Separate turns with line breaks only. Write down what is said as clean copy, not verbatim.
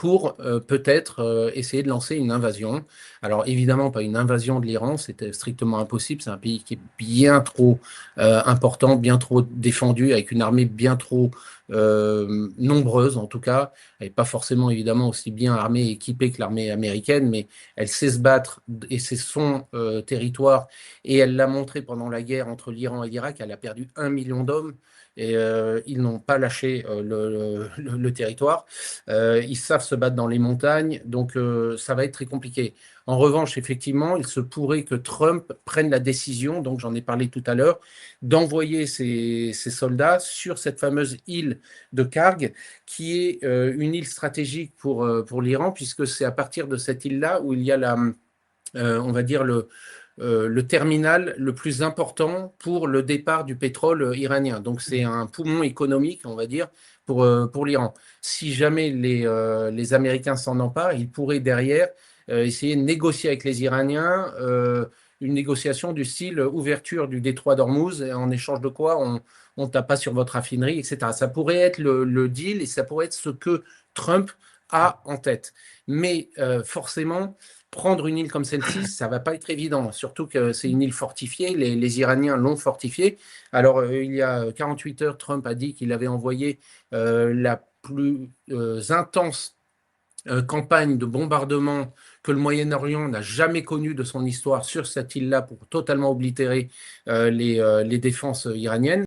pour peut-être essayer de lancer une invasion. Alors évidemment pas une invasion de l'Iran, c'était strictement impossible, c'est un pays qui est bien trop important, bien trop défendu, avec une armée bien trop nombreuse en tout cas, elle n'est pas forcément évidemment aussi bien armée et équipée que l'armée américaine, mais elle sait se battre et c'est son territoire, et elle l'a montré pendant la guerre entre l'Iran et l'Irak, elle a perdu 1 million d'hommes. Et ils n'ont pas lâché le territoire. Ils savent se battre dans les montagnes, donc ça va être très compliqué. En revanche, effectivement, il se pourrait que Trump prenne la décision, donc j'en ai parlé tout à l'heure, d'envoyer ses soldats sur cette fameuse île de Karg, qui est une île stratégique pour l'Iran, puisque c'est à partir de cette île-là où il y a on va dire le terminal le plus important pour le départ du pétrole iranien. Donc c'est un poumon économique, on va dire, pour l'Iran. Si jamais les Américains s'en emparent, ils pourraient derrière essayer de négocier avec les Iraniens une négociation du style ouverture du détroit d'Ormuz, en échange de quoi on tape pas sur votre raffinerie, etc. Ça pourrait être le deal et ça pourrait être ce que Trump a en tête. Mais forcément, prendre une île comme celle-ci, ça va pas être évident, surtout que c'est une île fortifiée, les Iraniens l'ont fortifiée. Alors, il y a 48 heures, Trump a dit qu'il avait envoyé la plus intense campagne de bombardement que le Moyen-Orient n'a jamais connue de son histoire sur cette île-là pour totalement oblitérer les défenses iraniennes.